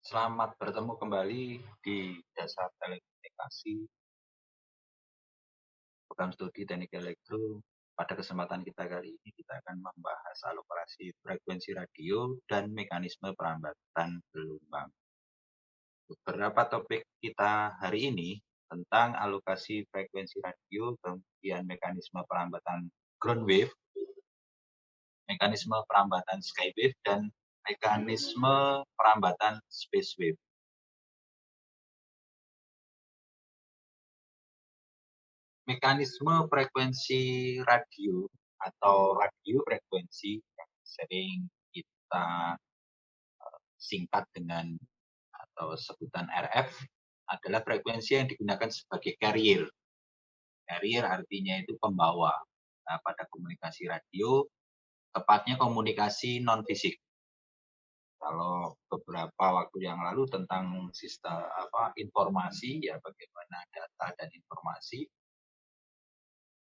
Selamat bertemu kembali di Dasar Telekomunikasi, program studi teknik elektro. Pada kesempatan kita kali ini, kita akan membahas alokasi frekuensi radio dan mekanisme perambatan gelombang. Beberapa topik kita hari ini tentang alokasi frekuensi radio, kemudian mekanisme perambatan ground wave, mekanisme perambatan sky wave, dan mekanisme perambatan space wave. Mekanisme frekuensi radio atau radio frekuensi yang sering kita singkat dengan atau sebutan RF adalah frekuensi yang digunakan sebagai carrier. Carrier artinya itu pembawa. Nah, pada komunikasi radio, tepatnya komunikasi non-fisik. Kalau beberapa waktu yang lalu tentang sistem informasi, ya bagaimana data dan informasi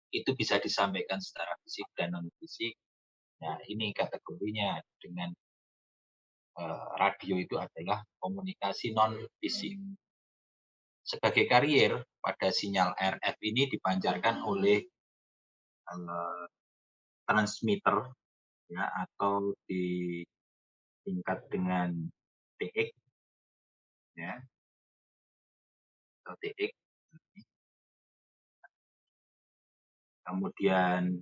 itu bisa disampaikan secara fisik dan non-fisik. Nah, ini kategorinya dengan radio itu adalah komunikasi non-fisik. Sebagai karier, pada sinyal RF ini dipancarkan oleh transmitter, ya, atau disingkat dengan TX, ya, atau TX. Kemudian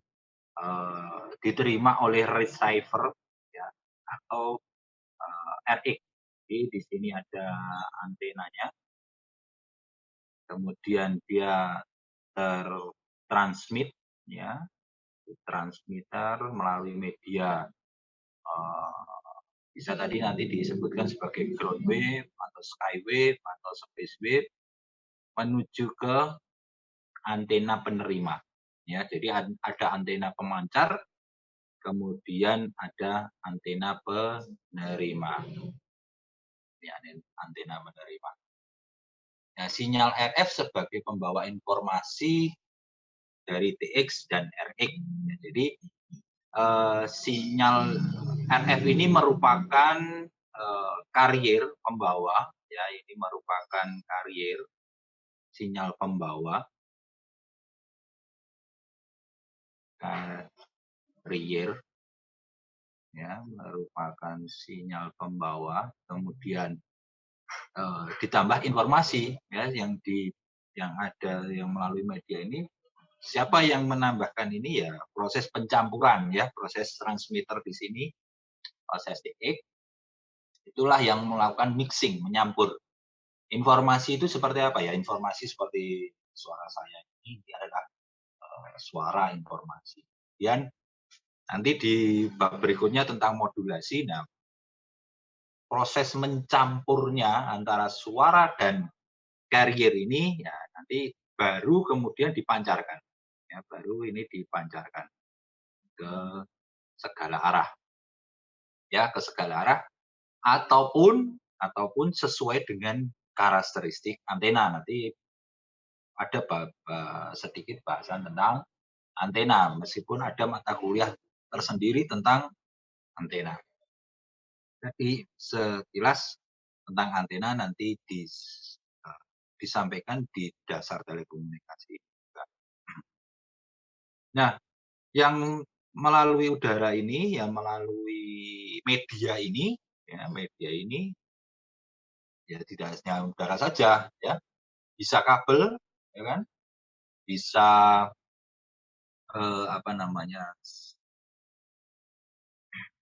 diterima oleh receiver, ya, atau RX. Jadi di sini ada antenanya. Kemudian dia tertransmit, ya, transmitter melalui media bisa tadi nanti disebutkan sebagai ground wave atau sky wave atau space wave menuju ke antena penerima, ya. Jadi ada antena pemancar, kemudian ada antena penerima, ya, antena penerima. Nah, sinyal RF sebagai pembawa informasi dari TX dan RX. Jadi sinyal RF ini merupakan karier pembawa, ya, ini merupakan karier sinyal pembawa, karier, ya, merupakan sinyal pembawa. Kemudian ditambah informasi, ya, yang ada yang melalui media ini. Siapa yang menambahkan ini? Ya, proses pencampuran, ya, proses transmitter di sini, proses TX, itulah yang melakukan mixing, menyampur. Informasi itu seperti apa ya? Informasi seperti suara saya ini adalah suara informasi. Kemudian nanti di bab berikutnya tentang modulasi. Nah, proses mencampurnya antara suara dan carrier ini, ya, nanti baru kemudian dipancarkan. Ya, baru ini dipancarkan ke segala arah, ya, ke segala arah, ataupun sesuai dengan karakteristik antena. Nanti ada sedikit bahasan tentang antena, meskipun ada mata kuliah tersendiri tentang antena. Jadi sekilas tentang antena nanti disampaikan di dasar telekomunikasi. Nah, yang melalui udara ini, yang melalui media ini, ya, ya tidak hanya udara saja, ya, bisa kabel, ya kan, bisa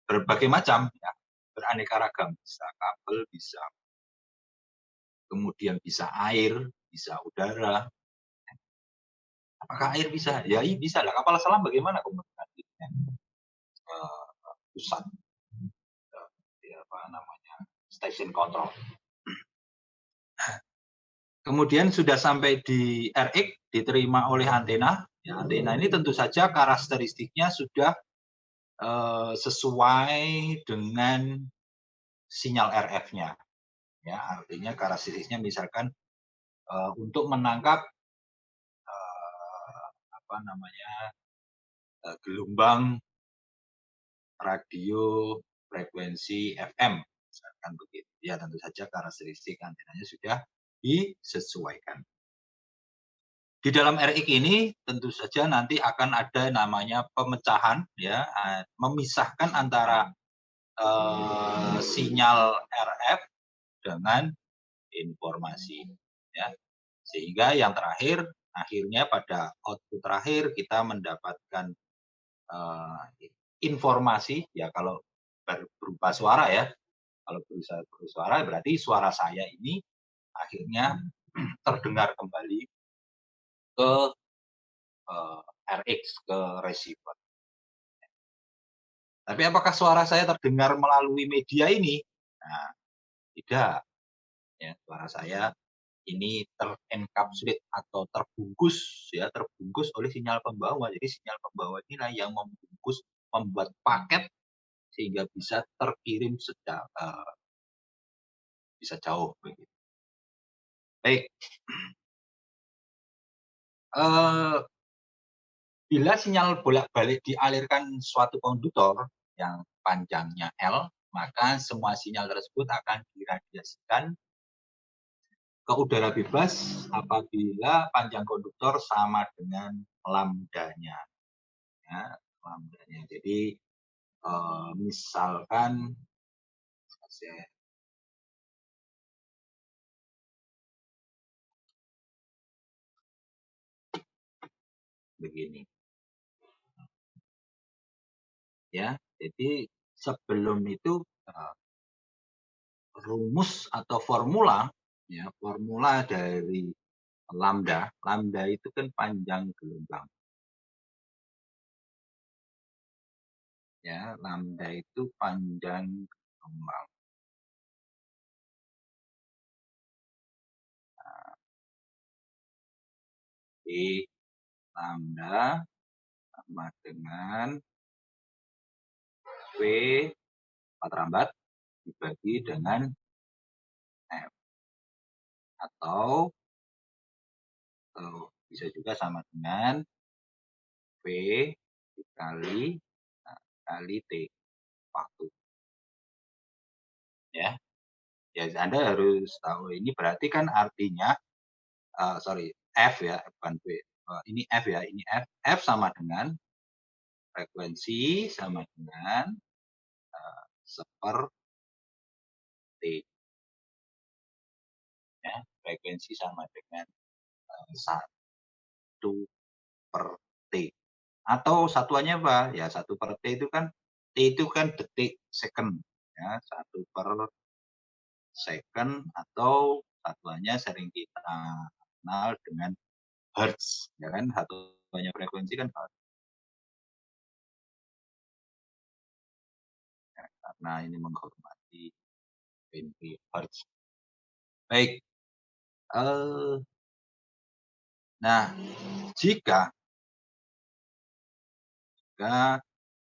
berbagai macam, ya, beraneka ragam, bisa kabel, bisa kemudian bisa air, bisa udara. Apakah air bisa? Ya, bisa lah. Kapal selam bagaimana komunikasinya? Pusat station control. Kemudian sudah sampai di RX, diterima oleh antena. Ya, antena ini tentu saja karakteristiknya sudah sesuai dengan sinyal RF-nya. Ya, artinya karakteristiknya misalkan untuk menangkap gelombang radio frekuensi FM, misalkan begitu. Ya tentu saja karakteristik antenanya sudah disesuaikan. Di dalam RX ini tentu saja nanti akan ada namanya pemecahan, ya, memisahkan antara sinyal RF dengan informasi, ya. Sehingga yang terakhir, akhirnya pada output terakhir kita mendapatkan informasi, ya kalau berupa suara ya. Kalau berupa suara berarti suara saya ini akhirnya terdengar kembali ke RX, ke receiver. Tapi apakah suara saya terdengar melalui media ini? Nah, tidak. Ya, suara saya ini terencapsulate atau terbungkus, ya, terbungkus oleh sinyal pembawa. Jadi sinyal pembawa inilah yang membungkus, membuat paket sehingga bisa terkirim bisa jauh begitu. Baik. Bila sinyal bolak-balik dialirkan suatu konduktor yang panjangnya L, maka semua sinyal tersebut akan diradiasikan ke udara bebas apabila panjang konduktor sama dengan lambdanya. Ya, lambdanya. Jadi misalkan begini, ya. Jadi sebelum itu rumus atau formula, ya, formula dari lambda itu kan panjang gelombang. Ya, lambda itu panjang gelombang. Jadi lambda sama dengan V cepat rambat dibagi dengan F, atau bisa juga sama dengan V dikali T waktu. Ya, Anda harus tahu ini berarti kan artinya F ya, bukan V. Ini F ya, ini F. F sama dengan frekuensi sama dengan seper T. Ya, frekuensi sama dengan 1 per T. Atau satuannya apa? Ya, 1 per T itu kan detik, second. Ya, 1 per second, atau satuannya sering kita kenal dengan hertz. Ya kan, satuannya frekuensi kan hertz. Ya, karena ini menghormati Henry Hertz. Baik. Nah, jika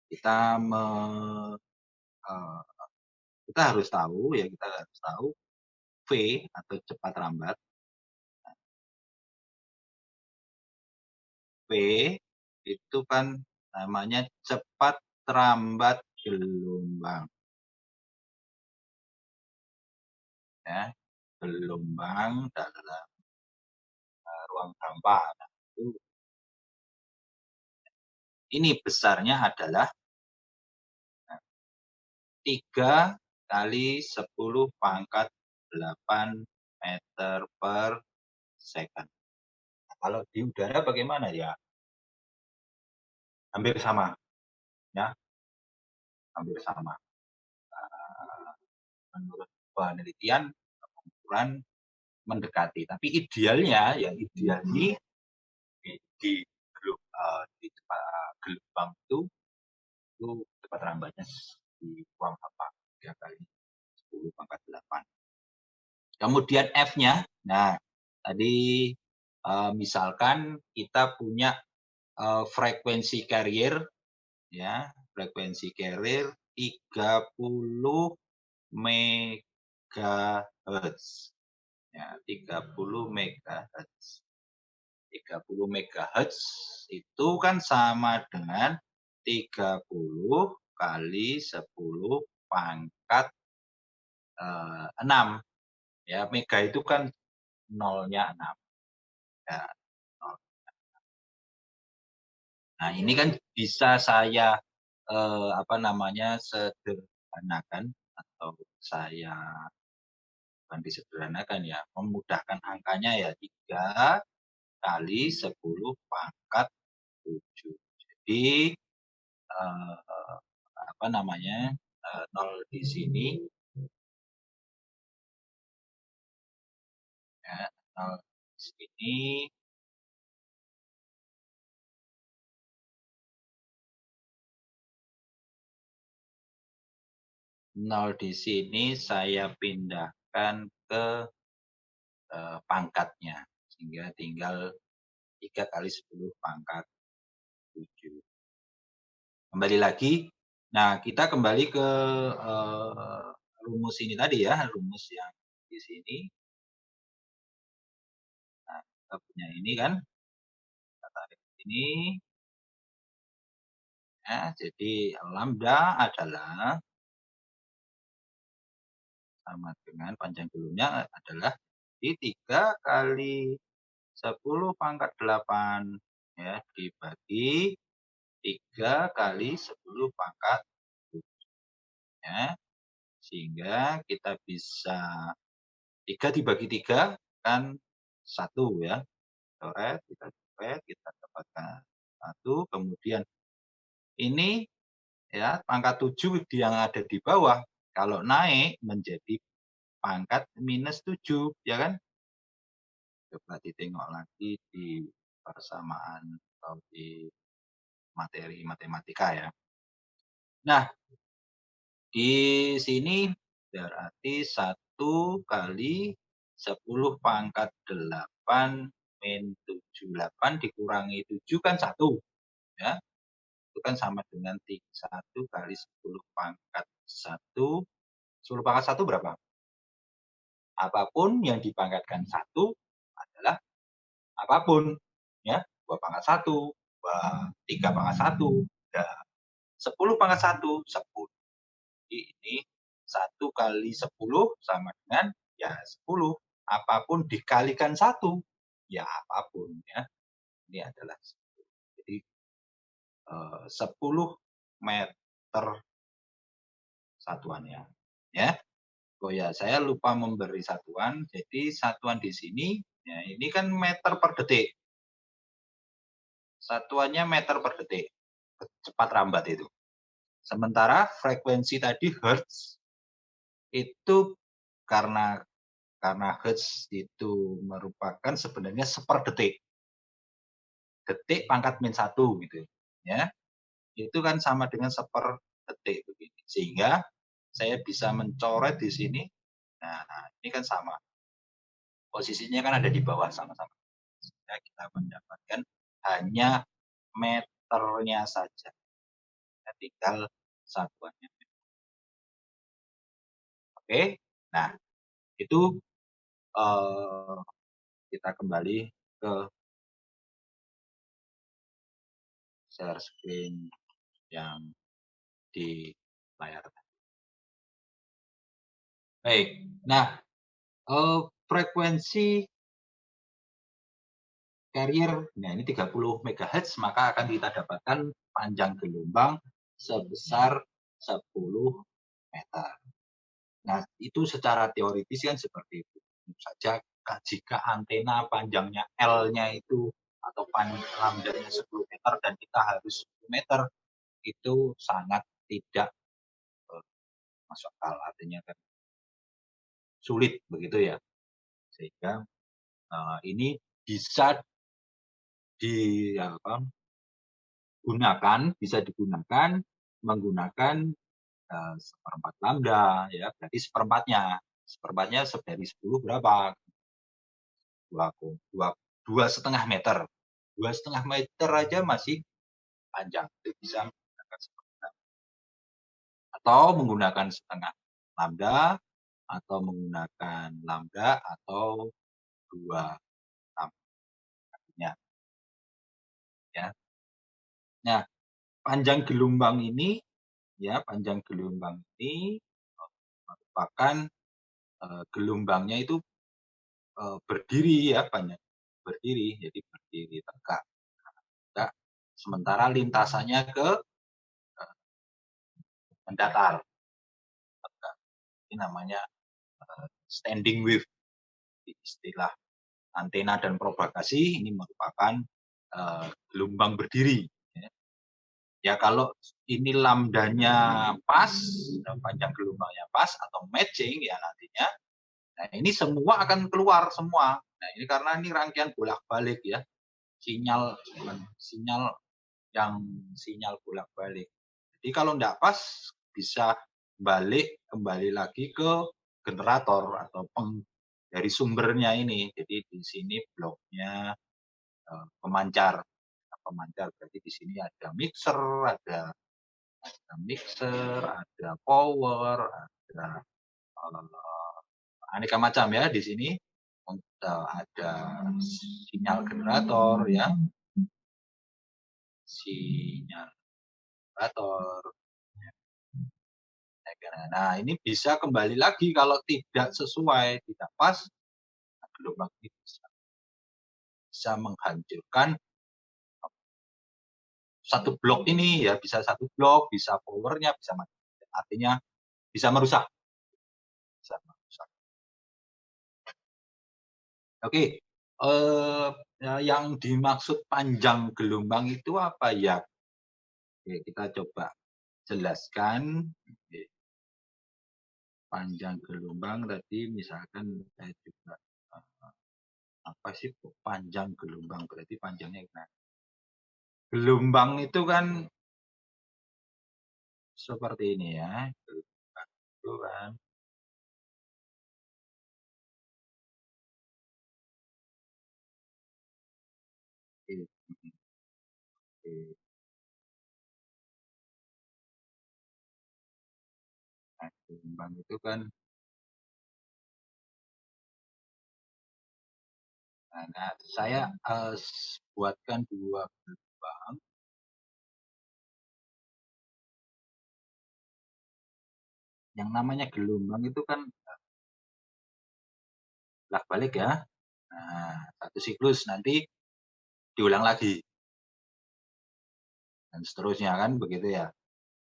kita harus tahu, ya, kita harus tahu V atau cepat rambat. V itu kan namanya cepat rambat gelombang. Ya, gelombang dalam ruang hampa. Nah, ini besarnya adalah 3 kali 10 pangkat 8 meter per second. Nah, kalau di udara bagaimana ya? Hampir sama, ya, hampir sama. Menurut penelitian, pengukuran mendekati. Tapi idealnya, ya idealnya di gelombang itu cepat rambatnya di ruang hampa 3 kali 10 pangkat 8. Kemudian F-nya, nah tadi misalkan kita punya frekuensi carrier, ya, frekuensi carrier 30 MHz. Ya, 30 MHz. 30 MHz itu kan sama dengan 30 kali 10 pangkat 6. Ya, mega itu kan nolnya 6. Ya, nol. Nah, ini kan bisa saya apa namanya, sederhanakan atau saya bukan disederhanakan ya, memudahkan angkanya ya 3 kali 10 pangkat 7. Jadi, apa namanya, 0 di sini ya, 0 di sini, 0 di sini saya pindahkan ke pangkatnya, sehingga tinggal 3 kali 10 pangkat 7. Kembali lagi, nah kita kembali ke rumus ini tadi ya, rumus yang di sini. Nah, kita punya ini kan, kita tarik ini. Ya, jadi lambda adalah sama dengan panjang gelungnya adalah di 3 kali 10 pangkat 8 ya, dibagi 3 kali 10 pangkat 7 ya. Sehingga kita bisa 3 dibagi 3 kan 1 ya. Coret, kita dapatkan 1. Kemudian ini ya pangkat 7 yang ada di bawah kalau naik menjadi pangkat minus 7 ya kan. Coba ditengok lagi di persamaan atau di materi matematika ya. Nah, di sini berarti 1 kali 10 pangkat 8 min 78 dikurangi 7 kan 1 ya. Itu kan sama dengan 1 kali 10 pangkat 1. 10 pangkat 1 berapa? Apapun yang dipangkatkan 1 adalah apapun ya. 2 pangkat 1, 3 pangkat 1, ya 10 pangkat 1, 10. Jadi ini 1 kali 10 sama dengan ya 10. Apapun dikalikan 1, ya apapun ya. Ini adalah 10. Jadi 10 meter satuannya. Ya. Oh ya, saya lupa memberi satuan. Jadi satuan di sini, ya ini kan meter per detik. Satuannya meter per detik. Cepat rambat itu. Sementara frekuensi tadi hertz itu karena hertz itu merupakan sebenarnya seperdetik. Detik pangkat min 1 gitu ya. Itu kan sama dengan seperdetik begini. Sehingga saya bisa mencoret di sini. Nah, ini kan sama. Posisinya kan ada di bawah sama-sama. Sehingga kita mendapatkan hanya meternya saja. Ya, tinggal satuannya. Oke. Nah, itu kita kembali ke share screen yang di layar. Baik. Nah, frekuensi carrier, nah ini 30 MHz, maka akan kita dapatkan panjang gelombang sebesar 10 meter. Nah, itu secara teoritis kan seperti itu. Tentu saja jika antena panjangnya L-nya itu atau lambdanya 10 meter dan kita harus 10 meter, itu sangat tidak masuk akal. Artinya kan sulit begitu ya. Sehingga ini bisa bisa digunakan menggunakan seperempat lambda ya, berarti seperempatnya dari 10 berapa? 2,5 meter. 2,5 meter aja masih panjang. Itu bisa menggunakan seperempat. Atau menggunakan setengah lambda, atau menggunakan lambda, atau 2 lambda. Ya. Nah, panjang gelombang ini ya panjang gelombang ini merupakan gelombangnya itu berdiri ya banyak berdiri, jadi berdiri tegak. Tegak. Sementara lintasannya ke mendatar. Tegak. Ini namanya standing wave. Istilah antena dan propagasi ini merupakan gelombang berdiri. Ya kalau ini lambdanya pas, panjang gelombangnya pas atau matching ya nantinya, nah ini semua akan keluar semua. Nah ini karena ini rangkaian bolak-balik ya, sinyal sinyal yang sinyal bolak-balik. Jadi kalau enggak pas bisa kembali lagi ke generator atau dari sumbernya ini. Jadi di sini bloknya pemancar. Pemancar berarti di sini ada mixer, ada power, ada aneka macam ya di sini. Ada sinyal generator ya, sinyal generator. Nah ini bisa kembali lagi kalau tidak sesuai, tidak pas, gelombang ini bisa menghancurkan satu blok ini ya, bisa satu blok, bisa powernya, bisa artinya bisa merusak. Bisa merusak. Oke, yang dimaksud panjang gelombang itu apa ya? Oke, kita coba jelaskan. Oke. Panjang gelombang tadi misalkan saya juga apa sih panjang gelombang berarti panjangnya gimana? Gelombang itu kan seperti ini ya. Gelombang itu kan oke, oke. Nah, gelombang itu kan nah, saya buatkan dua gelombang. Yang namanya gelombang itu kan bolak-balik ya. Nah, satu siklus nanti diulang lagi dan seterusnya kan begitu ya.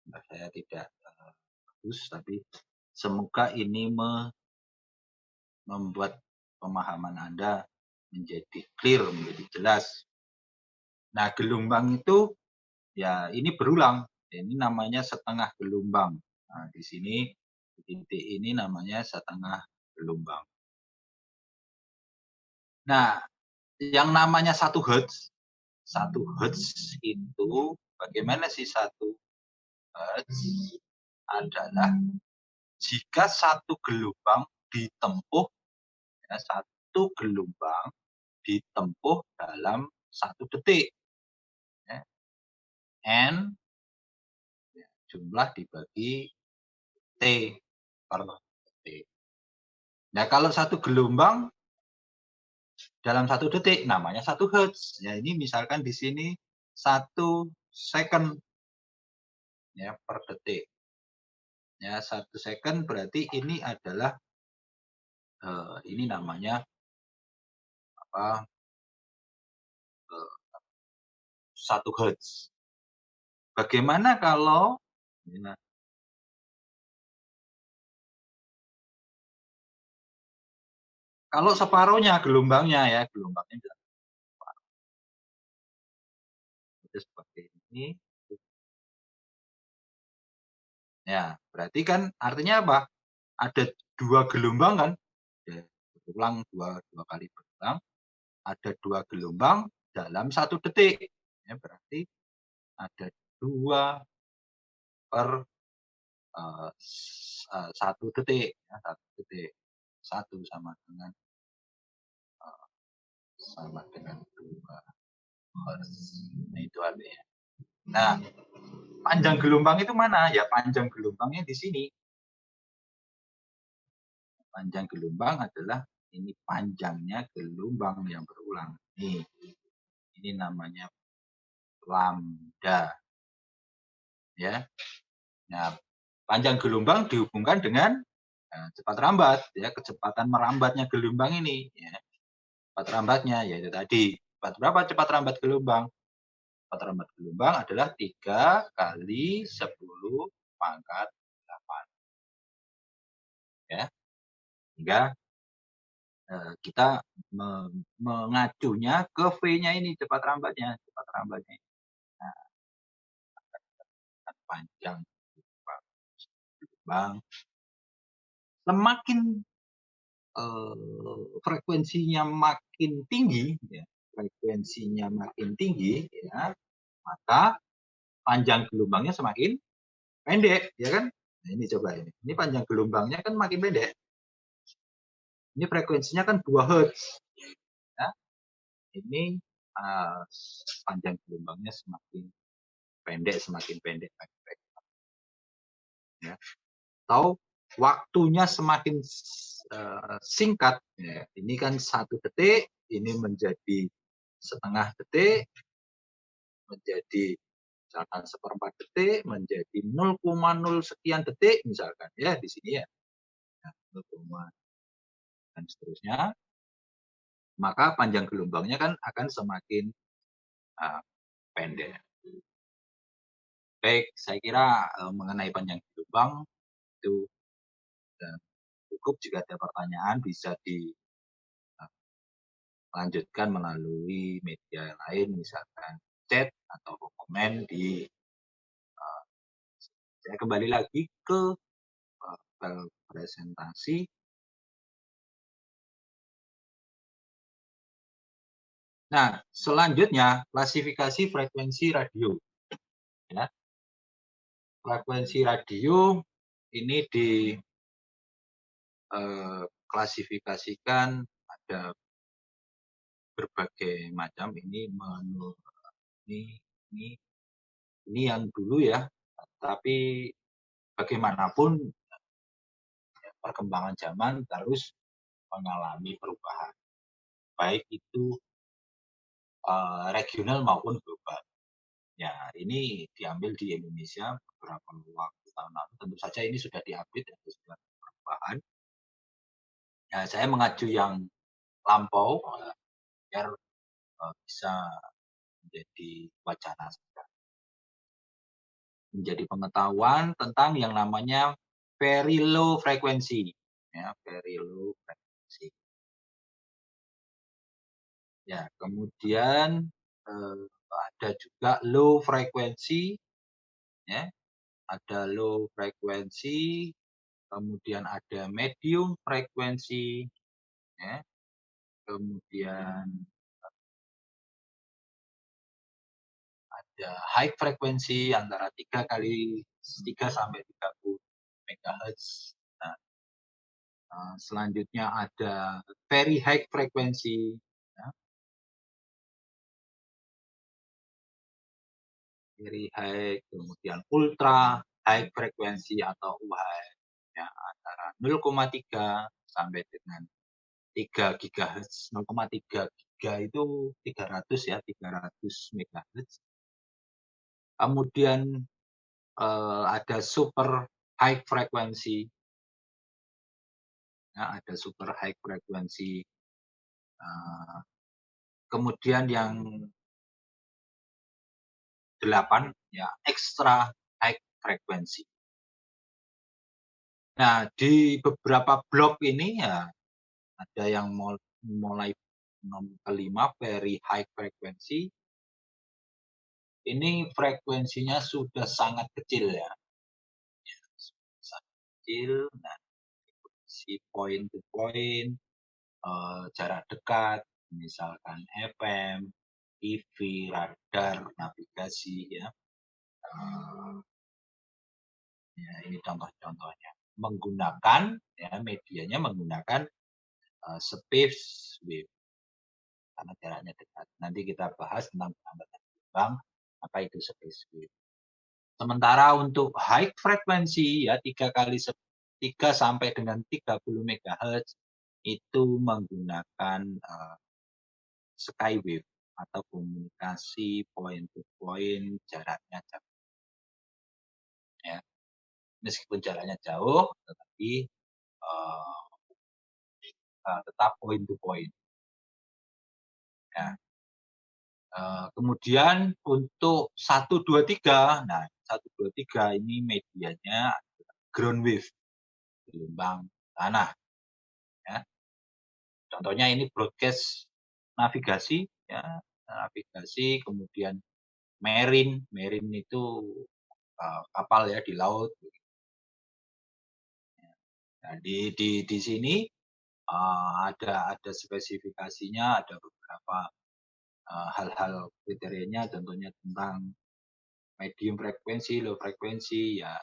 Nah, saya tidak bagus tapi semoga ini membuat pemahaman Anda menjadi clear, menjadi jelas. Nah, gelombang itu ya ini berulang. Ini namanya setengah gelombang. Nah, di sini di titik ini namanya setengah gelombang. Nah, yang namanya 1 Hz itu bagaimana sih 1 Hz adalah jika satu gelombang ditempuh ya, satu gelombang ditempuh dalam 1 detik ya. N ya, jumlah dibagi T per detik. Nah kalau satu gelombang dalam 1 detik namanya 1 Hz. Ya ini misalkan di sini 1 second ya per detik. Ya 1 second berarti ini adalah ini namanya apa 1 Hz. Bagaimana kalau nah, kalau separuhnya gelombangnya ya gelombangnya itu seperti ini. Ya berarti kan artinya apa? Ada 2 gelombang kan? Ya, berulang dua kali berulang. Ada 2 gelombang dalam 1 detik. Ya berarti ada 2/1 detik. Ya, 1 detik. 1 sama dengan 2 Hertz. Nah, itu artinya. Nah, panjang gelombang itu mana? Ya, panjang gelombangnya di sini. Panjang gelombang adalah ini panjangnya gelombang yang berulang. Ini namanya lambda. Ya. Nah, panjang gelombang dihubungkan dengan cepat rambat, ya, kecepatan merambatnya gelombang ini, ya. Cepat rambatnya yaitu tadi, berapa cepat rambat gelombang? Cepat rambat gelombang adalah 3 kali 10 pangkat 8, ya. Sehingga kita mengacunya ke V-nya ini, cepat rambatnya. Nah, panjang gelombang semakin frekuensinya makin tinggi, ya, ya, maka panjang gelombangnya semakin pendek, ya kan? Nah, ini coba ini. Ini panjang gelombangnya kan makin pendek. Ini frekuensinya kan 2 Hz. Ya. Ini panjang gelombangnya semakin pendek, ya. Atau waktunya semakin singkat. Ya. Ini kan 1 detik, ini menjadi setengah detik, menjadi misalkan 1/4 detik, menjadi 0,0 sekian detik misalkan, ya di sini ya. 0, dan seterusnya, maka panjang gelombangnya kan akan semakin pendek. Baik, saya kira mengenai panjang gelombang itu cukup. Jika ada pertanyaan bisa dilanjutkan melalui media lain, misalkan chat atau komen di. Saya kembali lagi ke presentasi. Nah, selanjutnya klasifikasi frekuensi radio. Ya. Frekuensi radio ini diklasifikasikan ada berbagai macam. Ini menurut ini yang dulu ya. Tapi bagaimanapun perkembangan zaman terus mengalami perubahan, baik itu regional maupun global. Ya, ini diambil di Indonesia beberapa waktu tahun lalu. Tentu saja ini sudah diupdate dan sudah perubahan. Ya, saya mengacu yang lampau biar bisa menjadi wacana, menjadi pengetahuan tentang yang namanya very low frequency. Ya, very low frequency. Ya, kemudian ada juga low frequency, ya. Ada low frequency, kemudian ada medium frequency, ya. Kemudian ada high frequency antara 3 sampai 30 MHz. Nah, selanjutnya ada very high frequency, ya. Very high, kemudian ultra high frequency atau UHF, ya, antara 0,3 sampai dengan 3 GHz. 0,3 giga itu 300 ya, 300 MHz. Kemudian ada super high frequency. Ya, ada super high frequency. Kemudian yang 8 ya, extra high frequency. Nah, di beberapa blok ini ya ada yang mulai kelima very high frequency. Ini frekuensinya sudah sangat kecil ya. Sangat kecil. Nah, si point to point, jarak dekat, misalkan FM, TV, radar, navigasi, ya. Ya, ini contoh-contohnya. Menggunakan, ya, medianya menggunakan space wave karena jaraknya dekat. Nanti kita bahas tentang pengamatan gelombang, apa itu space wave. Sementara untuk high frequency ya 3 sampai dengan 30 MHz itu menggunakan skywave atau komunikasi point to point, jaraknya jauh. Ya. meskipun jalannya jauh, tetapi tetap point to point. Ya. Kemudian untuk 1, 2, 3, nah 1, 2, 3 ini medianya ground wave, gelombang tanah. Ya. Contohnya ini broadcast navigasi, ya, navigasi, kemudian marine itu kapal ya di laut. Nah, di sini ada spesifikasinya, ada beberapa hal-hal kriterianya, contohnya tentang medium frekuensi, low frekuensi, ya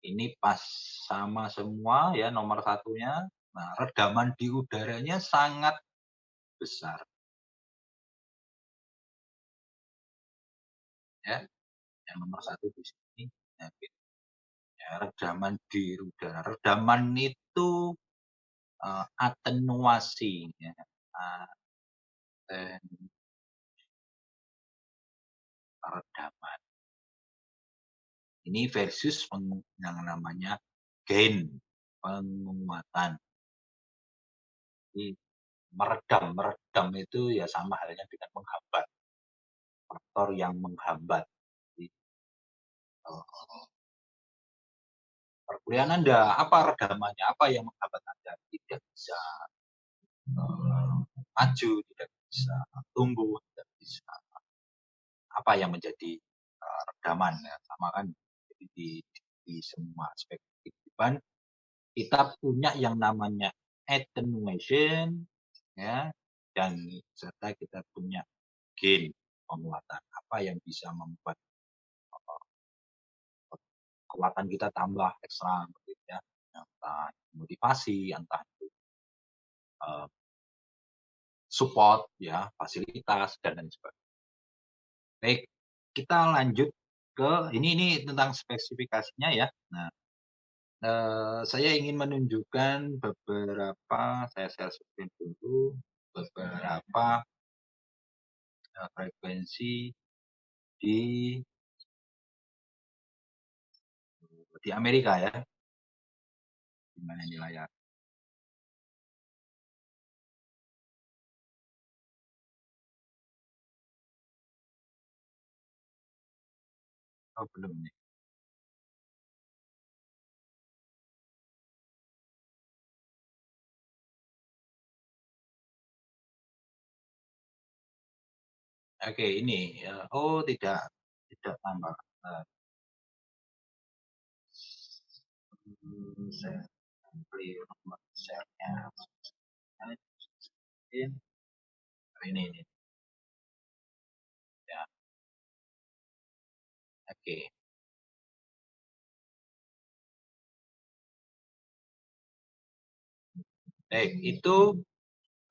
ini pas sama semua ya nomor satunya. Nah, redaman di udaranya sangat besar. Ya, yang nomor satu di sini. Ya, redaman di udara. Redaman itu atenuasi. Ya. Redaman. Ini versus yang namanya gain, penguatan. Jadi meredam itu ya sama halnya dengan menghambat, faktor yang menghambat. Jadi, perkuliahan Anda, apa redamannya, apa yang menghambat Anda? Tidak bisa maju, tidak bisa tumbuh, tidak bisa. Apa yang menjadi redaman ya, sama kan? Jadi di semua aspek kehidupan kita punya yang namanya attenuation, ya, dan serta kita punya gain, penguatan. Apa yang bisa membuat kekuatan kita tambah ekstra, gitu ya. Entah motivasi, entah itu support, ya, fasilitas dan lain sebagainya. Baik, kita lanjut ke ini tentang spesifikasinya ya. Nah, saya ingin menunjukkan beberapa, saya share screen dulu, beberapa frekuensi di Amerika ya. Di mana ini layar? Oh, belum nih. Oke, ini oh tidak tambah. Saya beli nomor share-nya. Ini ya. Oke. Baik, itu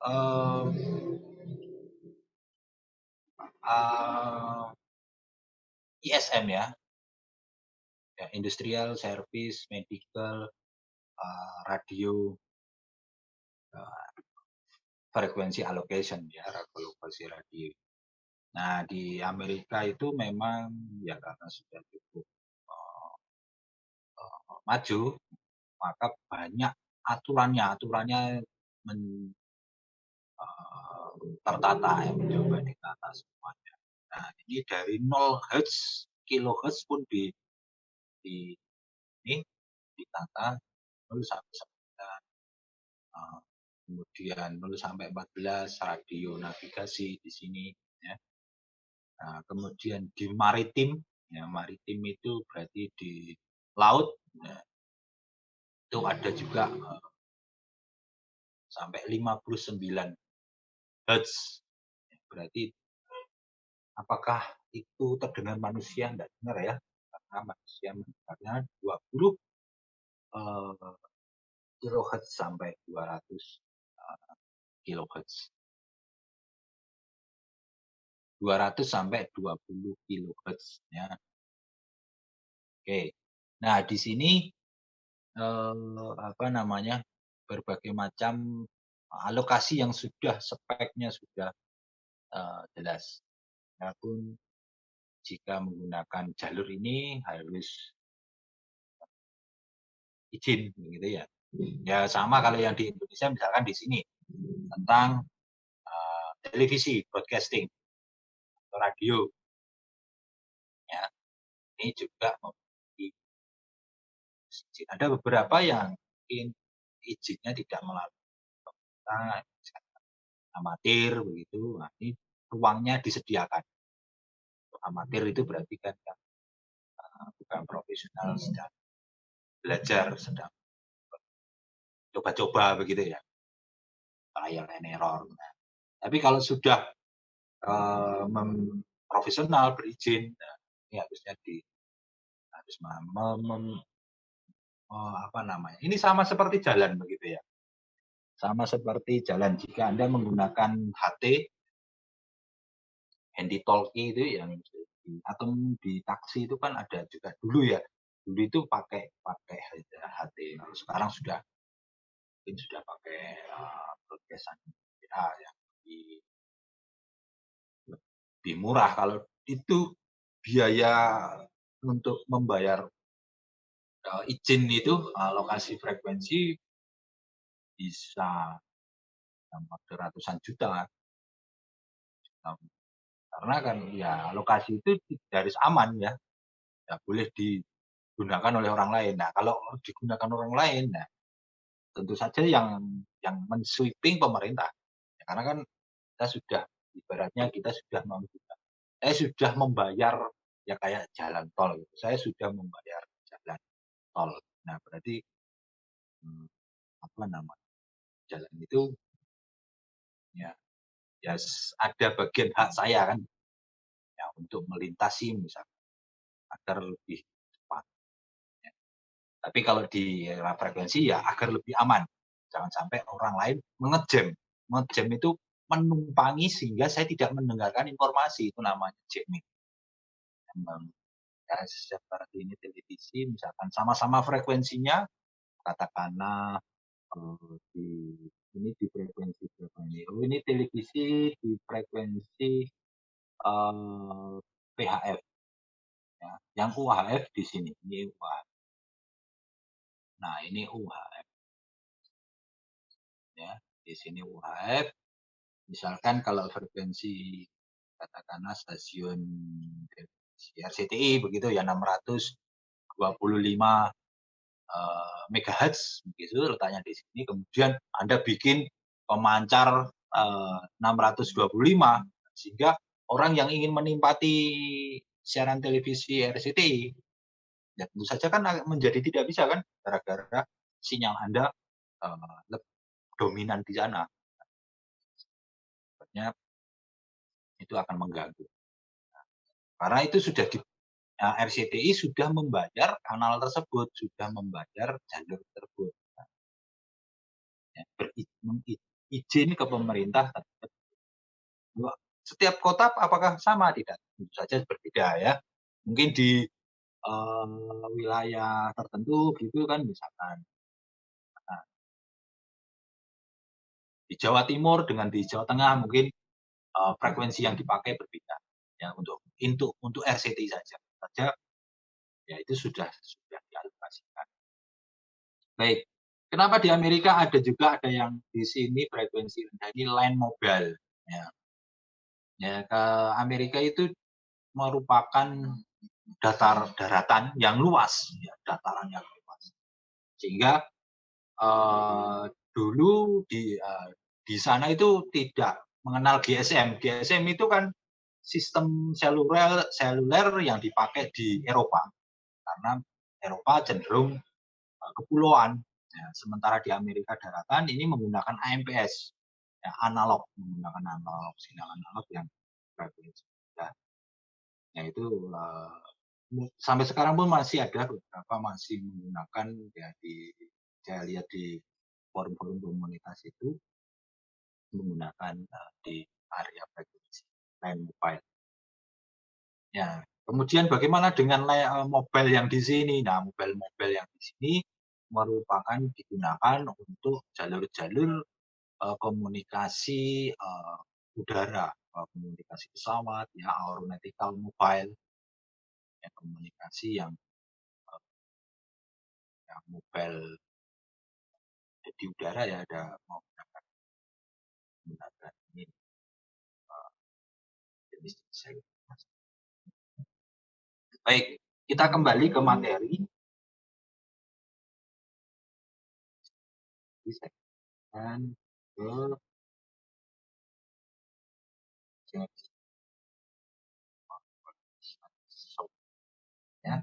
uh, ISM ya, industrial, service, medical, radio, frekuensi allocation ya, alokasi radio. Nah, di Amerika itu memang ya karena sudah cukup maju, maka banyak aturannya tertata ya, mencoba ditata semuanya. Nah, ini dari 0 Hz, kilohertz pun di ini ditata 0 sampai 9, kemudian 0 sampai 14 radio navigasi di sini ya. Nah, kemudian di maritim ya, maritim itu berarti di laut ya, itu ada juga sampai 59 Hz. Berarti apakah itu terdengar manusia? Enggak dengar ya, karena manusia mendengarnya 20 kilohertz sampai 200 kilohertz. 200 sampai 20 kilohertz ya. Oke. Nah, di sini apa namanya? Berbagai macam alokasi yang sudah speknya sudah jelas. Adapun jika menggunakan jalur ini harus izin gitu ya. Ya sama kalau yang di Indonesia misalkan di sini tentang televisi, broadcasting, atau radio ya. Ini juga memiliki izin. Ada beberapa yang mungkin izinnya tidak melalui pemerintah, amatir begitu. Nah, ini ruangnya disediakan. Amatir itu berarti kan bukan profesional, sedang belajar, sedang coba-coba begitu ya, trial and error. Nah, tapi kalau sudah profesional berizin, nah, ini harusnya harus apa namanya? Ini sama seperti jalan begitu ya. Sama seperti jalan jika Anda menggunakan HT, handy talkie itu yang atau di taksi itu kan ada juga dulu ya. Dulu itu pakai HT. Nah, sekarang mungkin sudah pakai broadcastan yang lebih murah. Kalau itu biaya untuk membayar izin itu lokasi frekuensi bisa sampai ratusan juta. Karena kan ya lokasi itu garis aman ya, nggak boleh digunakan oleh orang lain. Nah kalau digunakan orang lain, nah tentu saja yang men-sweeping pemerintah. Ya, karena kan kita sudah ibaratnya kita sudah saya sudah membayar ya kayak jalan tol gitu. Saya sudah membayar jalan tol. Nah berarti apa namanya jalan itu ya ya ada bagian hak saya kan ya untuk melintasi misalnya agar lebih cepat. Ya. Tapi kalau di era frekuensi ya agar lebih aman. Jangan sampai orang lain mengejam. Mengejam itu menumpangi sehingga saya tidak mendengarkan informasi. Itu namanya jamming. Ya, seperti ini televisi, misalkan sama-sama frekuensinya, katakanlah di ini di frekuensi berapa ini? Oh ini televisi di frekuensi PHF. Ya. Yang UHF di sini. Ini UHF. Nah ini UHF. Ya. Di sini UHF. Misalkan kalau frekuensi katakanlah stasiun RCTI begitu ya 625 megahertz begitu letaknya di sini. Kemudian Anda bikin pemancar 625 sehingga orang yang ingin menikmati siaran televisi RCTI ya tentu saja kan menjadi tidak bisa kan gara-gara sinyal Anda dominan di sana. Sebenarnya itu akan mengganggu. Karena itu sudah RCTI sudah membayar kanal tersebut, sudah membayar jalur tersebut. Ya, izin ke pemerintah. Setiap kota apakah sama? Tidak, tentu saja berbeda ya. Mungkin di wilayah tertentu gitu kan, misalkan nah, di Jawa Timur dengan di Jawa Tengah mungkin frekuensi yang dipakai berbeda ya untuk RCTI saja ya itu sudah dialokasikan. Baik, kenapa di Amerika ada yang di sini frekuensi rendah ini line mobile ya. Ya ke Amerika itu merupakan daratan yang luas, ya, dataran yang luas. Sehingga dulu di sana itu tidak mengenal GSM. GSM itu kan sistem seluler yang dipakai di Eropa karena Eropa cenderung kepulauan. Ya, sementara di Amerika daratan ini menggunakan AMPS, ya, menggunakan analog, sinyal analog yang frekuensi. Ya itu sampai sekarang pun masih ada beberapa masih menggunakan ya saya lihat di forum-forum komunitas itu menggunakan di area frekuensi line mobile. Ya, kemudian bagaimana dengan mobile yang di sini? Nah, mobile yang di sini merupakan digunakan untuk jalur-jalur komunikasi udara, komunikasi pesawat, ya aeronautical mobile, ya, komunikasi yang yang mobile di udara ya, ada menggunakan ini jenis sel. Baik, kita kembali ke materi. Dan ke ya,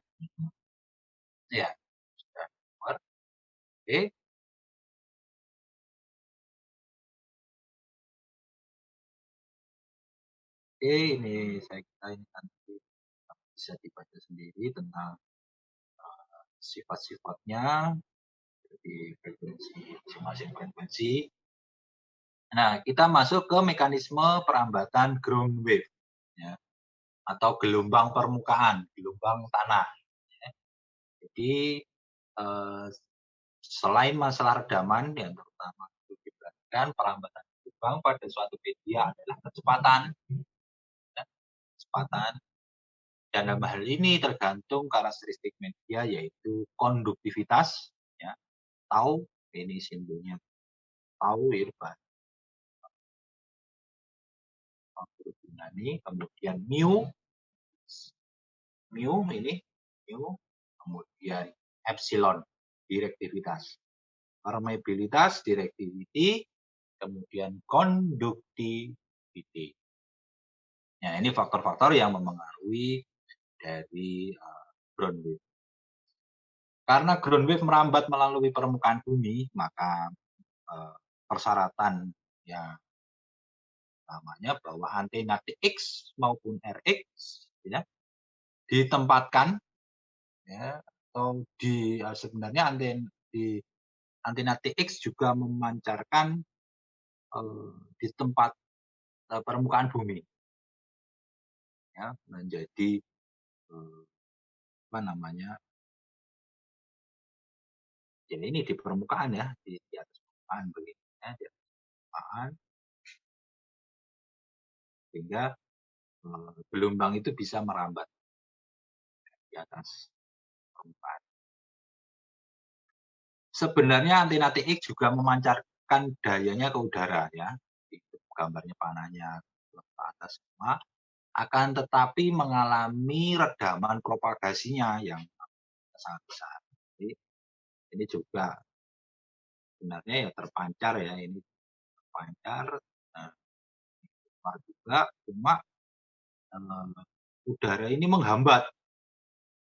ya sudah keluar. Oke, ini saya kira ini nanti bisa dibaca sendiri tentang sifat-sifatnya di frekuensi masing-masing frekuensi. Nah, kita masuk ke mekanisme perambatan ground wave ya, atau gelombang permukaan, gelombang tanah. Ya. Jadi selain masalah redaman yang terutama itu diperhatikan, perambatan gelombang pada suatu media adalah kecepatan. Ya, kecepatan. Dan dalam hal ini tergantung karakteristik media, yaitu konduktivitas, ya, tau, ini simbolnya tau irfan, kemudian mu ini mu, kemudian epsilon direktivitas, permeabilitas directivity, kemudian conductivity. Nah, ini faktor-faktor yang mempengaruhi dari ground wave. Karena ground wave merambat melalui permukaan bumi, maka persyaratan yang namanya bahwa antena TX maupun RX ya, ditempatkan ya, atau sebenarnya antena TX juga memancarkan di tempat permukaan bumi ya, menjadi apa namanya, ya ini di permukaan ya, di atas permukaan begitu ya, di atas permukaan, sehingga gelombang itu bisa merambat di atas permukaan. Sebenarnya antena TX juga memancarkan dayanya ke udara ya, itu gambarnya panahnya ke atas semua, akan tetapi mengalami redaman propagasinya yang sangat besar. Jadi ini juga sebenarnya ya terpancar ya, ini terpancar, juga cuma udara ini menghambat,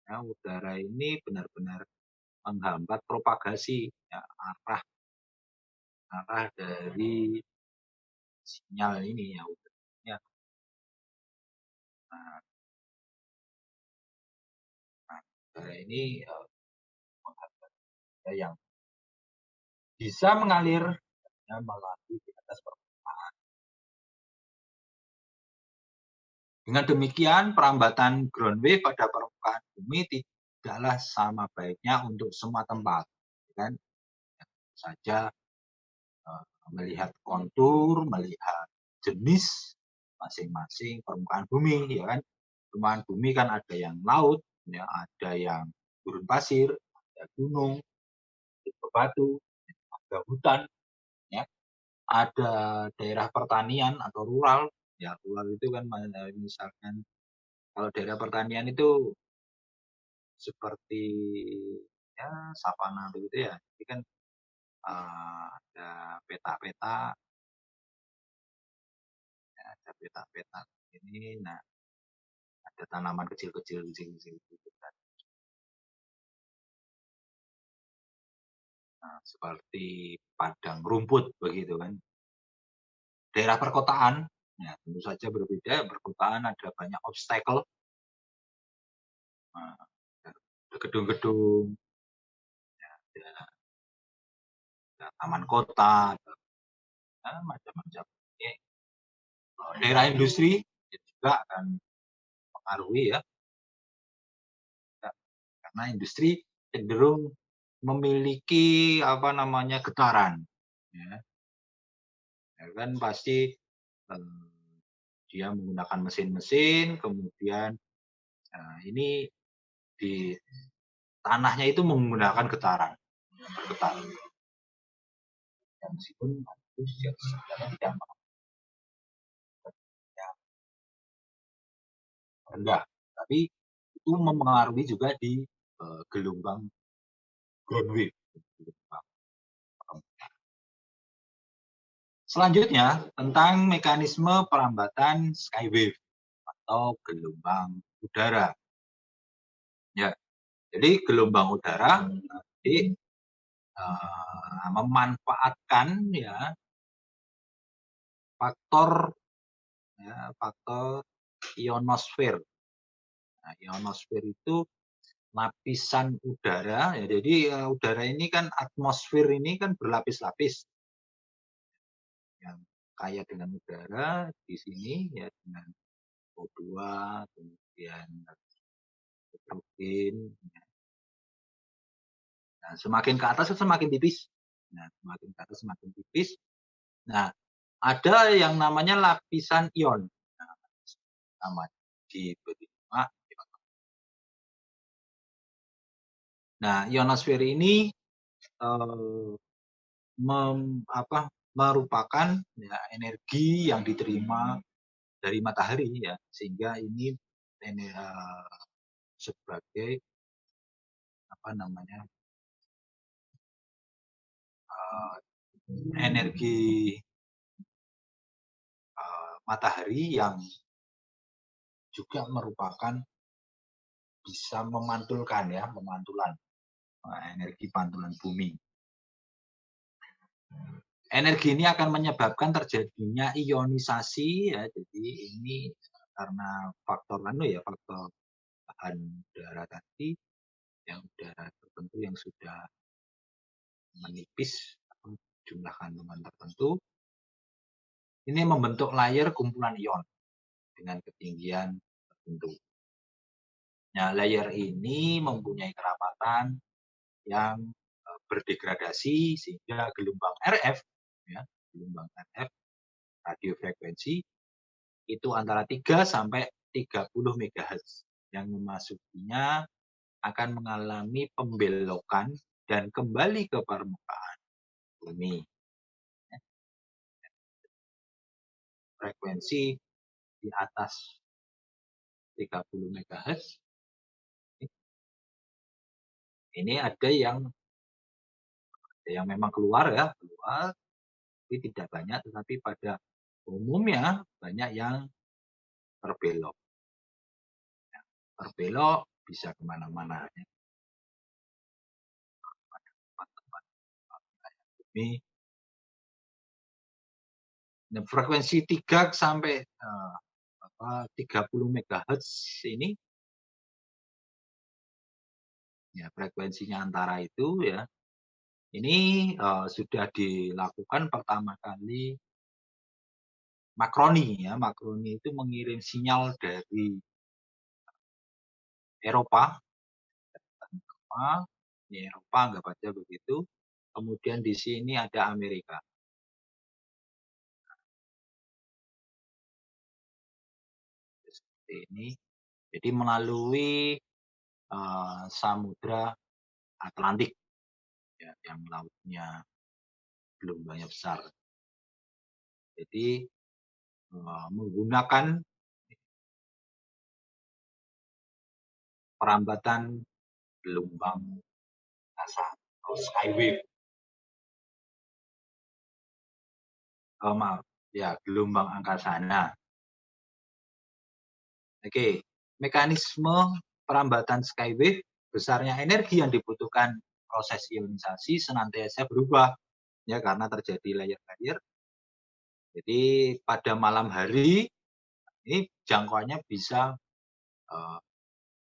ya, udara ini benar-benar menghambat propagasi ya, arah dari sinyal ini ya, udaranya. Nah, udara ini menghambat yang bisa mengalir ya, melalui di atas permukaan. Dengan demikian, perambatan ground wave pada permukaan bumi tidaklah sama baiknya untuk semua tempat, kan? Saja melihat kontur, melihat jenis masing-masing permukaan bumi, ya kan? Permukaan bumi kan ada yang laut, ya, ada yang gurun pasir, ada gunung, ada batu, ada hutan, ya, ada daerah pertanian atau rural, ya rural itu kan misalkan kalau daerah pertanian itu seperti ya savana begitu ya, jadi kan ada peta-peta, ya, ada peta-peta ini, nah ada tanaman kecil-kecil gitu kan. Nah, seperti padang rumput begitu kan. Daerah perkotaan, ya tentu saja berbeda. Perkotaan ada banyak obstacle, ada gedung-gedung, ada, ada taman kota, ada macam-macam. Daerah industri juga akan mempengaruhi ya, karena industri cenderung memiliki apa namanya getaran, ya, ya kan pasti dia menggunakan mesin-mesin, kemudian ini tanahnya itu menggunakan getaran, bergetar. Ya, meskipun itu sebenarnya tidak rendah, tapi itu mempengaruhi juga di gelombang ground wave. Selanjutnya, tentang mekanisme perambatan skywave atau gelombang udara. Ya, jadi gelombang udara nanti memanfaatkan ya faktor ionosfer. Nah, ionosfer itu lapisan udara ya. Jadi udara ini kan atmosfer ini kan berlapis-lapis. Yang kaya dengan udara di sini ya dengan O2, kemudian nitrogen. Nah, semakin ke atas semakin tipis. Nah, semakin ke atas semakin tipis. Nah, ada yang namanya lapisan ion. Nah, namanya diberi nama. Nah, ionosfer ini merupakan ya, energi yang diterima dari matahari ya, sehingga ini sebagai apa namanya energi matahari yang juga merupakan bisa memantulkan ya, memantulan energi pantulan bumi. Energi ini akan menyebabkan terjadinya ionisasi ya, jadi ini karena faktor faktor bahan udara tadi, yang udara tertentu yang sudah menipis jumlah kandungan tertentu, ini membentuk layer kumpulan ion dengan ketinggian tertentu. Nah, layer ini mempunyai kerapatan yang berdegradasi sehingga gelombang RF, ya, gelombang RF radiofrekuensi itu antara 3 sampai 30 MHz yang memasukinya akan mengalami pembelokan dan kembali ke permukaan bumi. Frekuensi di atas 30 MHz ini ada yang memang keluar, tapi tidak banyak, tetapi pada umumnya banyak yang terbelok. Terbelok bisa kemana-mana. Ya. Ini frekuensi 3 sampai 30 MHz ini ya frekuensinya antara itu ya. Ini sudah dilakukan pertama kali Marconi ya. Marconi itu mengirim sinyal dari Eropa, di Eropa anggap aja begitu. Kemudian di sini ada Amerika. Seperti ini. Jadi melalui Samudra Atlantik ya, yang lautnya gelombangnya besar. Jadi menggunakan perambatan gelombang angkasa atau skywave. Maaf, ya gelombang angkasa. Nah, oke, mekanisme perambatan skywave, besarnya energi yang dibutuhkan proses ionisasi senantiasa berubah ya karena terjadi layer-layer. Jadi pada malam hari ini jangkauannya bisa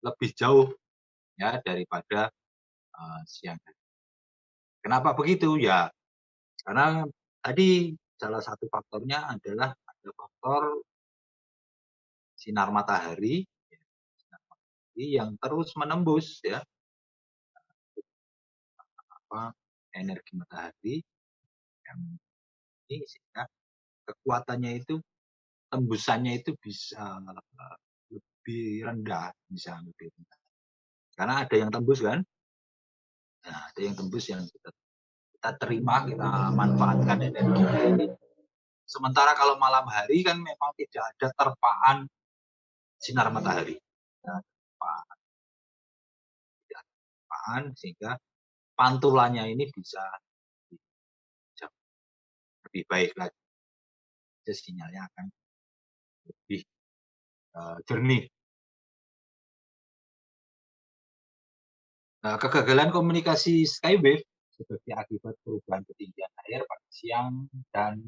lebih jauh ya daripada siang hari. Kenapa begitu? Ya karena tadi salah satu faktornya adalah ada faktor sinar matahari, yang terus menembus ya energi matahari yang ini sehingga kekuatannya itu tembusannya itu bisa lebih rendah, bisa lebih rendah. Karena ada yang tembus kan, Nah, ada yang tembus yang kita terima, kita manfaatkan energi ini. Sementara kalau malam hari kan memang tidak ada terpaan sinar matahari. Nah, terpaan, tidak ada terpaan sehingga pantulannya ini bisa lebih baik lagi. Jadi sinyalnya akan lebih jernih. Nah, kegagalan komunikasi skywave sebagai akibat perubahan ketinggian air pada siang dan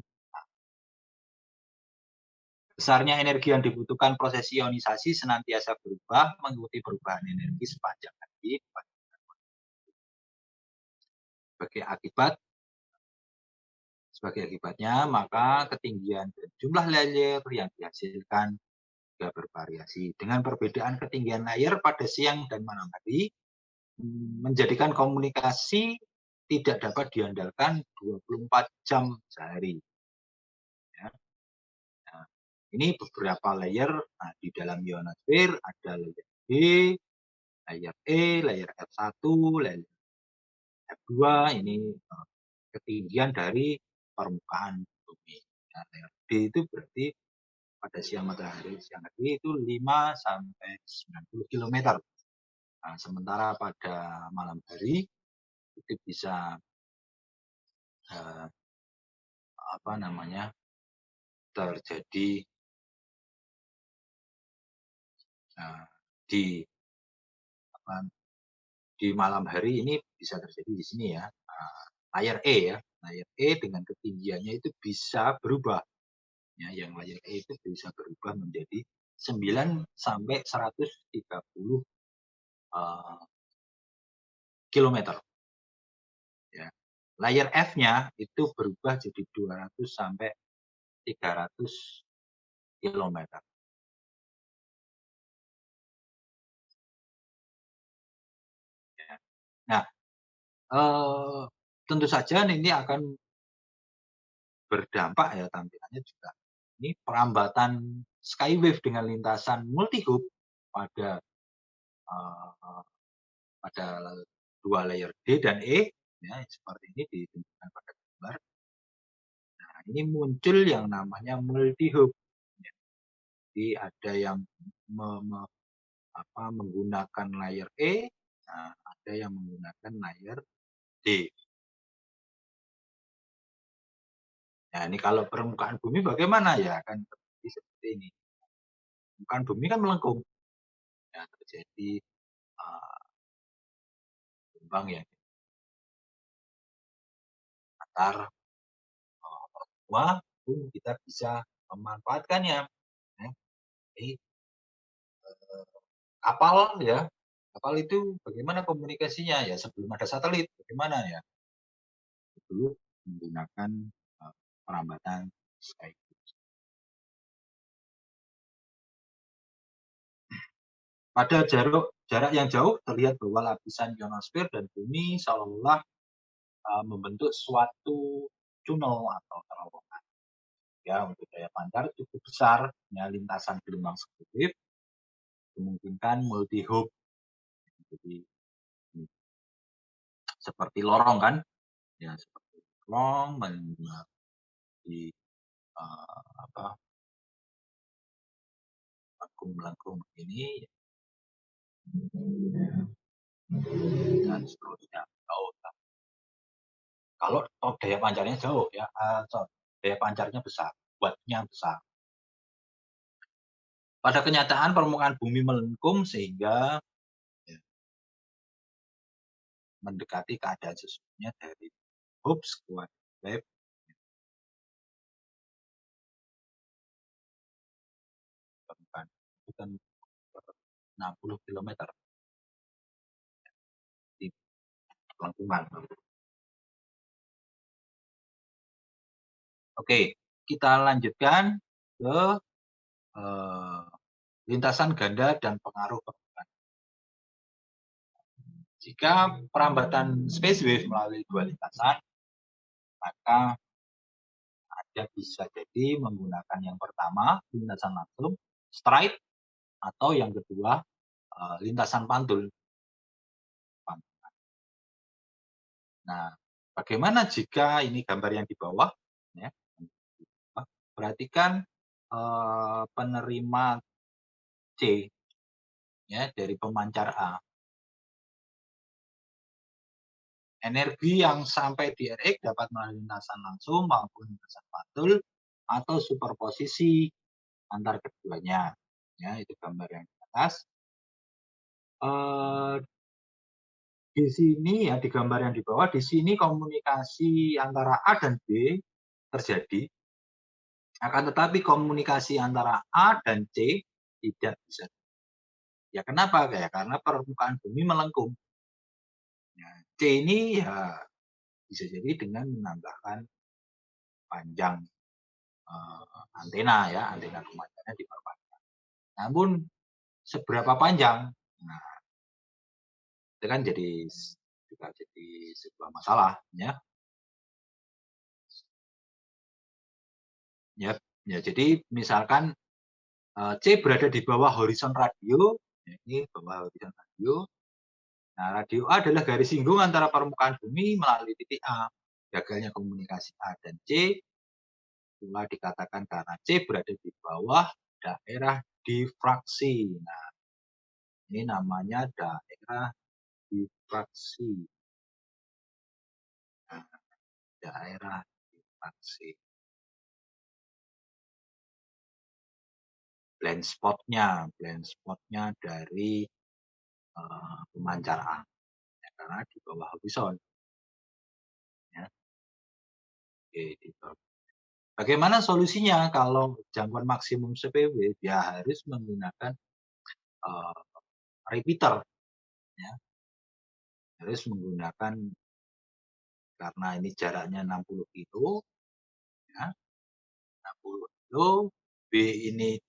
besarnya energi yang dibutuhkan proses ionisasi senantiasa berubah mengikuti perubahan energi sepanjang hari. Sebagai akibatnya, maka ketinggian dan jumlah layer yang dihasilkan juga bervariasi. Dengan perbedaan ketinggian layer pada siang dan malam hari, menjadikan komunikasi tidak dapat diandalkan 24 jam sehari. Ya. Nah, ini beberapa layer. Nah, di dalam ionosfer ada layer B, layer E, layer F1, layer F2. Ini ketinggian dari permukaan bumi. Nah, layer D itu berarti pada siang hari itu 5 sampai 90 km. Nah, sementara pada malam hari itu bisa terjadi di di malam hari ini bisa terjadi di sini ya. Layer E ya. Layer E dengan ketinggiannya itu bisa berubah. Ya, yang layer E itu bisa berubah menjadi 9 sampai 130 kilometer. Ya. Layer F-nya itu berubah jadi 200 sampai 300 kilometer. Ya. Nah, tentu saja ini akan berdampak ya tampilannya juga. Ini perambatan skywave dengan lintasan multi-hub pada pada dua layer D dan E, ya, seperti ini ditunjukkan pada gambar. Nah, ini muncul yang namanya multi-hub. Ya. Jadi ada yang menggunakan layer E, nah, ada yang menggunakan layer D. Nah, ini kalau permukaan bumi bagaimana ya? Kan seperti ini. Permukaan bumi kan melengkung. Ya, terjadi gelombang ya antar semua pun kita bisa memanfaatkannya. Ya. Jadi kapal ya, kapal itu bagaimana komunikasinya ya sebelum ada satelit bagaimana ya? Dulu menggunakan perambatan Skype. Pada jarak yang jauh terlihat bahwa lapisan ionosfer dan bumi seolah-olah membentuk suatu tunnel atau terowongan. Ya, untuk daya pancar cukup besar, ya, lintasan gelombang skywave memungkinkan multi hub. Jadi seperti lorong kan, ya seperti lorong di melengkung begini, ya, dan seterusnya jauh. Kalau daya pancarnya jauh ya, daya pancarnya besar, wattnya besar. Pada kenyataan permukaan bumi melengkung sehingga ya, mendekati keadaan sesungguhnya dari hubs kuat wave permukaan itu kan 60 km di lengkungan. Oke, kita lanjutkan ke lintasan ganda dan pengaruh permukaan. Jika perambatan space wave melalui dua lintasan, maka ada bisa jadi menggunakan yang pertama lintasan langsung straight atau yang kedua lintasan pantul. Nah, bagaimana jika ini gambar yang di bawah, ya, perhatikan penerima C ya dari pemancar A. Energi yang sampai di Rx dapat melalui lintasan langsung maupun lintasan pantul atau superposisi antar keduanya. Ya, itu gambar yang di atas. Di sini ya, di gambar yang di bawah, di sini komunikasi antara A dan B terjadi. Akan tetapi komunikasi antara A dan C tidak bisa. Ya kenapa? Ya karena permukaan bumi melengkung. Ya, C ini ya bisa jadi dengan menambahkan panjang antena ya, antena pemancarnya diperpanjang. Namun seberapa panjang? Nah, itu kan juga jadi sebuah masalah ya. Ya, ya jadi misalkan C berada di bawah horizon radio, ya, ini bawah horizon radio. Nah, radio A adalah garis singgung antara permukaan bumi melalui titik A. Gagalnya komunikasi A dan C pula dikatakan karena C berada di bawah daerah difraksi. Nah, ini namanya daerah difraksi. Nah, daerah difraksi. Blind spotnya dari pemancar A. Ya, karena di bawah horizon. Ya. Oke, gitu. Bagaimana solusinya kalau jangkauan maksimum CPW? Ya harus menggunakan repeater. Ya. Harus menggunakan, karena ini jaraknya 60 kilo, ya, 60 kilo, B ini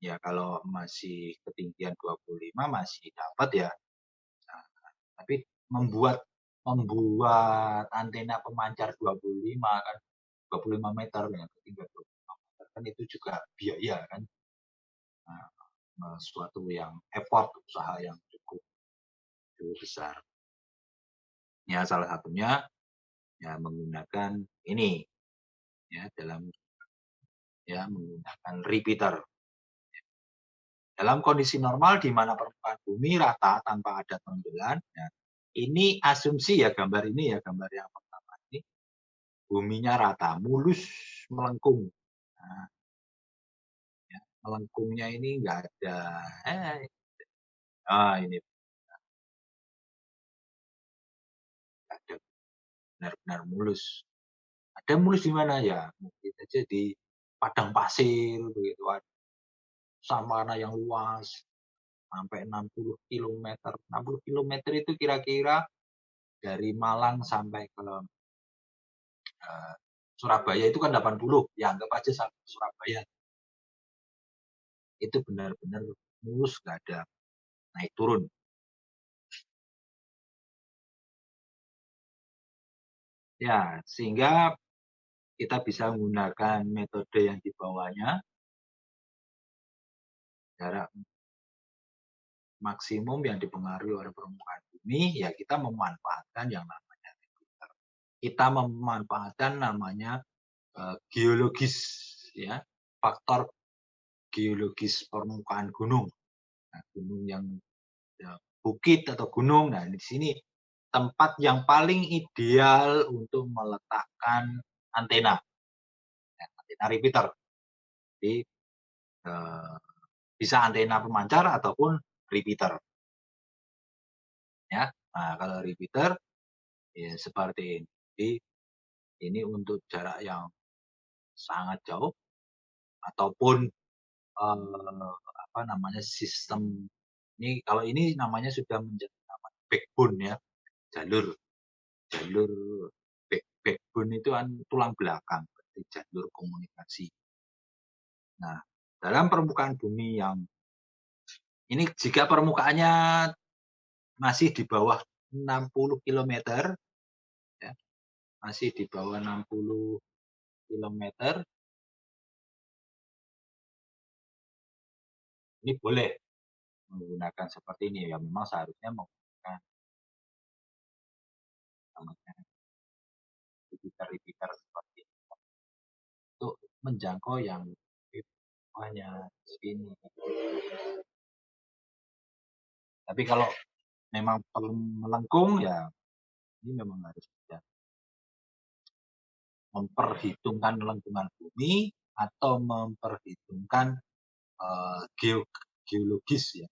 ya kalau masih ketinggian 25 masih dapat ya. Nah, tapi membuat antena pemancar 25 kan, 25 meter ya, ketinggian 25 meter kan itu juga biaya kan. Nah, suatu yang effort, usaha yang cukup besar. Ya salah satunya ya menggunakan ini ya menggunakan repeater. Dalam kondisi normal di mana permukaan bumi rata tanpa ada tonjolan, ya, ini asumsi ya, gambar ini ya, gambar yang pertama ini buminya rata, mulus, melengkung. Nah, ya, melengkungnya ini enggak ada ini ada benar-benar mulus. Ada mulus di mana ya? Mungkin saja di padang pasir begitu, savana yang luas sampai 60 kilometer. 60 kilometer itu kira-kira dari Malang sampai ke Surabaya itu kan 80, ya anggap aja sampai Surabaya. Itu benar-benar mulus, nggak ada naik turun. Ya, sehingga kita bisa menggunakan metode yang di bawahnya, jarak maksimum yang dipengaruhi oleh permukaan bumi, ya kita memanfaatkan yang namanya repeater. Kita memanfaatkan namanya geologis, ya, faktor geologis permukaan gunung. Nah, gunung yang ya, bukit atau gunung. Nah, di sini tempat yang paling ideal untuk meletakkan antena, ya, antena repeater. Jadi bisa antena pemancar ataupun repeater. Ya, nah kalau repeater ya seperti ini. Jadi ini untuk jarak yang sangat jauh ataupun apa namanya sistem ini, kalau ini namanya sudah menjadi nama backbone ya, jalur jalur backbone itu kan tulang belakang, berarti jalur komunikasi. Nah, dalam permukaan bumi yang ini jika permukaannya masih di bawah 60 kilometer, ya, masih di bawah 60 kilometer, ini boleh menggunakan seperti ini ya, memang seharusnya menggunakan namanya repeater seperti itu untuk menjangkau yang banyak segini. Tapi kalau memang perlu melengkung ya ini memang harus ya, memperhitungkan lengkungan bumi atau memperhitungkan geologis ya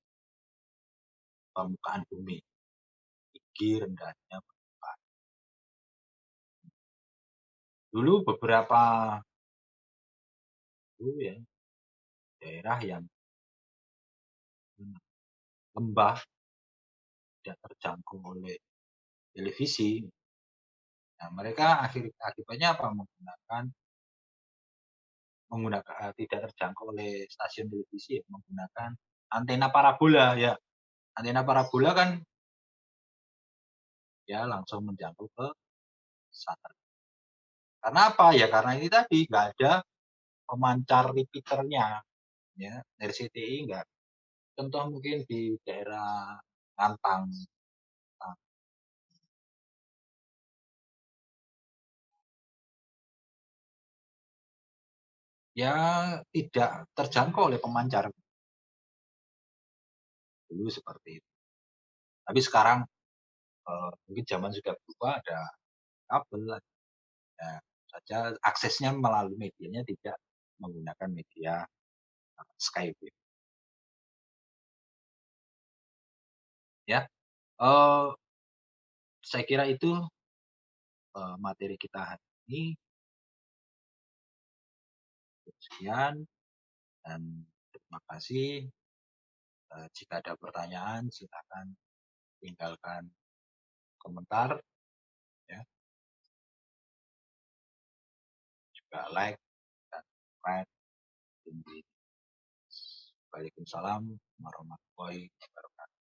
permukaan bumi, tinggi rendahnya permukaan. Dulu beberapa dulu ya daerah yang lembah tidak terjangkau oleh televisi. Nah, mereka akibatnya apa? Menggunakan tidak terjangkau oleh stasiun televisi ya, menggunakan antena parabola ya. Antena parabola kan ya langsung menjangkau ke satelit. Karena apa? Ya karena ini tadi nggak ada pemancar repeaternya ya. RCTI nggak. Contoh mungkin di daerah Rantang. Ya tidak terjangkau oleh pemancar dulu seperti itu. Tapi sekarang mungkin zaman sudah berubah, ada kabel, ya, saja aksesnya melalui medianya tidak menggunakan media Skywave. Ya, eh, saya kira itu materi kita hari ini. Sekian dan terima kasih. Jika ada pertanyaan, silakan tinggalkan komentar, ya, juga like dan subscribe. Waalaikumsalam warahmatullahi wabarakatuh.